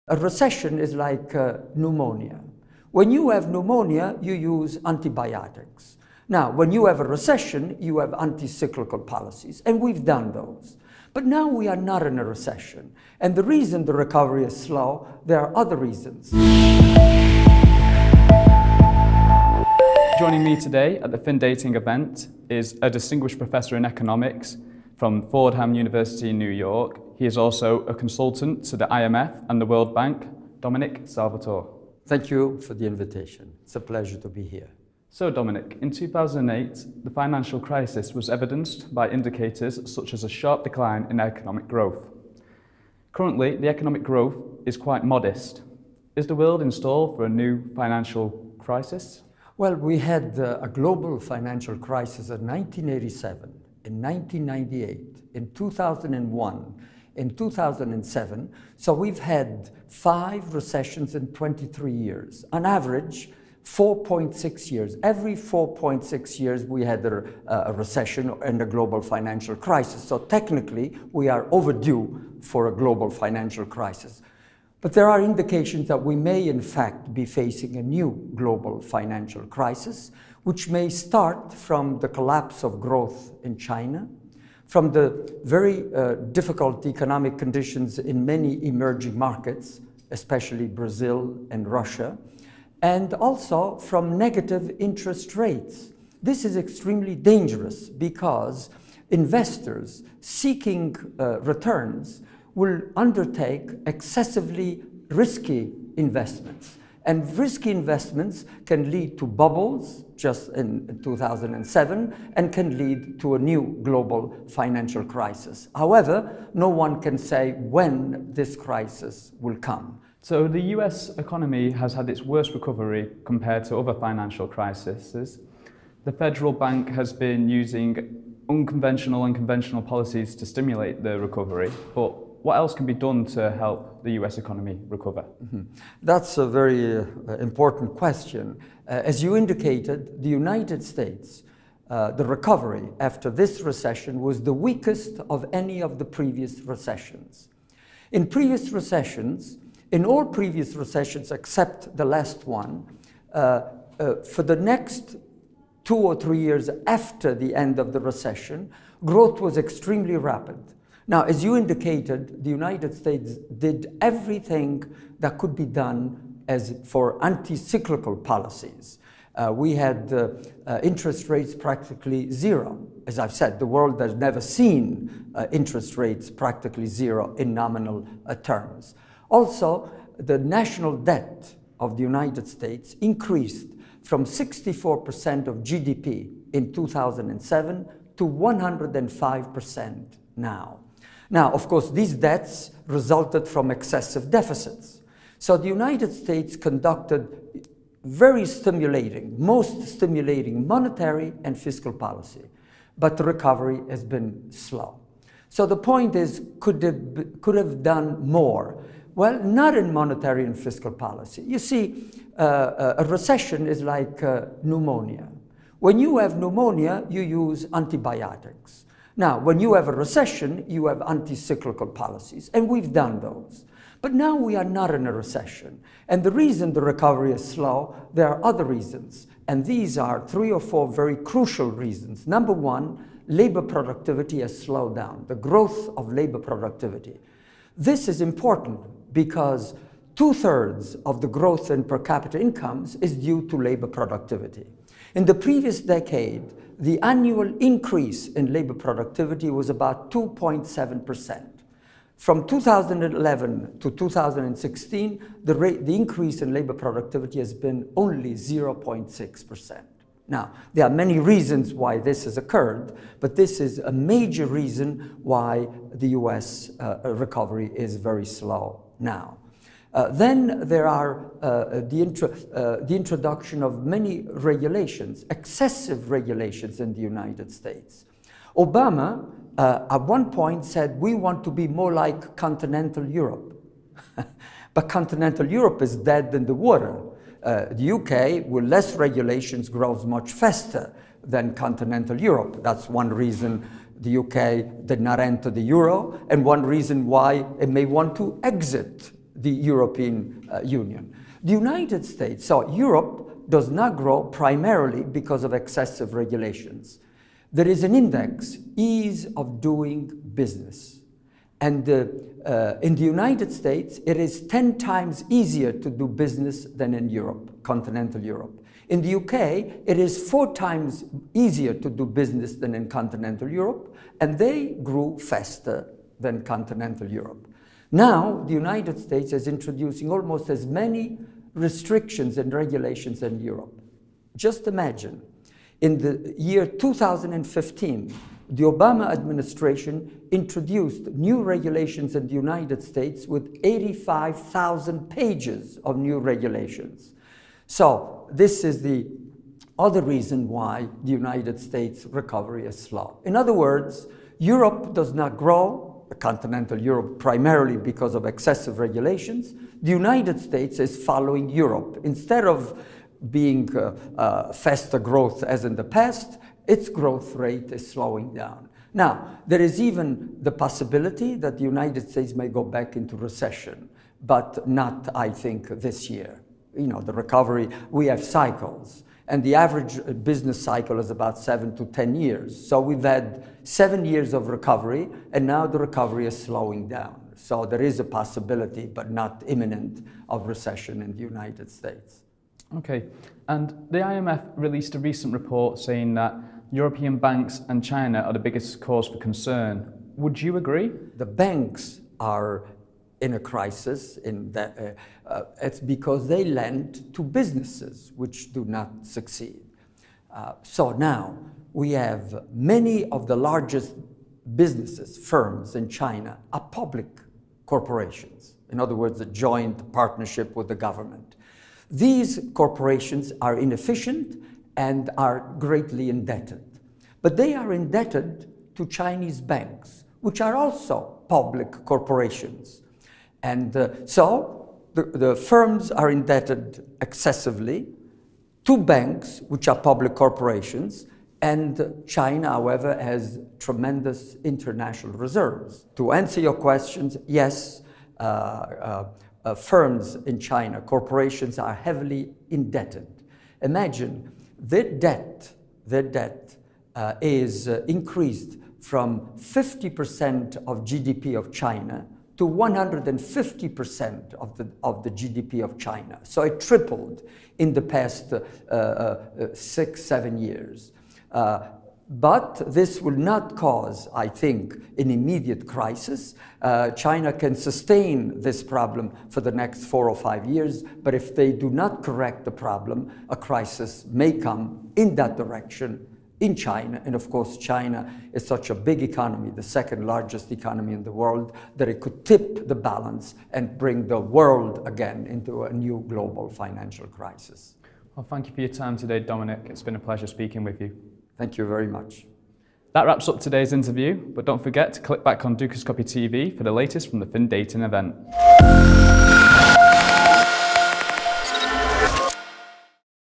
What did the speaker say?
A recession is like pneumonia. When you have pneumonia, you use antibiotics. Now, when you have a recession, you have anti-cyclical policies, and we've done those. But now we are not in a recession. And the reason the recovery is slow, there are other reasons. Joining me today at the FinDating event is a distinguished professor in economics from Fordham University in New York. He is also a consultant to the IMF and the World Bank, Dominick Salvatore. Thank you for the invitation. It's a pleasure to be here. So Dominick, in 2008, the financial crisis was evidenced by indicators such as a sharp decline in economic growth. Currently, the economic growth is quite modest. Is the world in store for a new financial crisis? Well, we had a global financial crisis in 1987, in 1998, in 2001, in 2007. So we've had 5 recessions in 23 years. On average, 4.6 years. Every 4.6 years we had a recession and a global financial crisis. So technically we are overdue for a global financial crisis. But there are indications that we may in fact be facing a new global financial crisis, which may start from the collapse of growth in China, from the very difficult economic conditions in many emerging markets, especially Brazil and Russia, and also from negative interest rates. This is extremely dangerous because investors seeking returns will undertake excessively risky investments. And risky investments can lead to bubbles, just in 2007, and can lead to a new global financial crisis. However, no one can say when this crisis will come. So the US economy has had its worst recovery compared to other financial crises. The federal bank has been using unconventional and conventional policies to stimulate the recovery, but what else can be done to help the US economy recover? That's a very important question. As you indicated, the United States, the recovery after this recession was the weakest of any of the previous recessions. In all previous recessions except the last one, for the next 2 or 3 years after the end of the recession, growth was extremely rapid. Now, as you indicated, the United States did everything that could be done as for anti-cyclical policies. We had interest rates practically zero. As I've said, the world has never seen interest rates practically zero in nominal terms. Also, the national debt of the United States increased from 64% of GDP in 2007 to 105% now. Now, of course, these debts resulted from excessive deficits. So the United States conducted most stimulating monetary and fiscal policy, but the recovery has been slow. So the point is, could have done more? Well, not in monetary and fiscal policy. You see, a recession is like pneumonia. When you have pneumonia, you use antibiotics. Now, when you have a recession, you have anti-cyclical policies, and we've done those. But now we are not in a recession. And the reason the recovery is slow, there are other reasons. And these are 3 or 4 very crucial reasons. Number one, labor productivity has slowed down, the growth of labor productivity. This is important because 2/3 of the growth in per capita incomes is due to labor productivity. In the previous decade, the annual increase in labor productivity was about 2.7%. From 2011 to 2016, the increase in labor productivity has been only 0.6%. Now, there are many reasons why this has occurred, but this is a major reason why the US recovery is very slow now. Then there are the introduction of many regulations, excessive regulations in the United States. Obama at one point said, we want to be more like continental Europe. But continental Europe is dead in the water. The UK, with less regulations, grows much faster than continental Europe. That's one reason the UK did not enter the euro, and one reason why it may want to exit the European Union. The United States, so Europe does not grow primarily because of excessive regulations. There is an index, ease of doing business. And in the United States, it is 10 times easier to do business than in Europe, continental Europe. In the UK, it is 4 times easier to do business than in continental Europe, and they grew faster than continental Europe. Now, the United States is introducing almost as many restrictions and regulations in Europe. Just imagine, in the year 2015, the Obama administration introduced new regulations in the United States with 85,000 pages of new regulations. So this is the other reason why the United States recovery is slow. In other words, Europe does not grow, continental Europe primarily because of excessive regulations. The United States is following Europe. Instead of being faster growth as in the past, its growth rate is slowing down. Now, there is even the possibility that the United States may go back into recession, but not, I think, this year. You know, the recovery, we have cycles, and the average business cycle is about 7 to 10 years. So we've had 7 years of recovery, and now the recovery is slowing down. So there is a possibility, but not imminent, of recession in the United States. Okay, and the IMF released a recent report saying that European banks and China are the biggest cause for concern. Would you agree? The banks are in a crisis in that it's because they lend to businesses which do not succeed. So now we have many of the largest businesses, firms in China are public corporations. In other words, a joint partnership with the government. These corporations are inefficient and are greatly indebted. But they are indebted to Chinese banks, which are also public corporations. And so the firms are indebted excessively to banks, which are public corporations, and China, however, has tremendous international reserves. To answer your questions, yes, firms in China, corporations are heavily indebted. Imagine their debt is increased from 50% of GDP of China to 150% of the GDP of China. So it tripled in the past 6-7 years. But this will not cause, I think, an immediate crisis. China can sustain this problem for the next 4 or 5 years, but if they do not correct the problem, a crisis may come in that direction in China. And of course, China is such a big economy, the second largest economy in the world, that it could tip the balance and bring the world again into a new global financial crisis. Well, thank you for your time today, Dominic. It's been a pleasure speaking with you. Thank you very much. That wraps up today's interview, but don't forget to click back on Dukascopy TV for the latest from the FinDating event.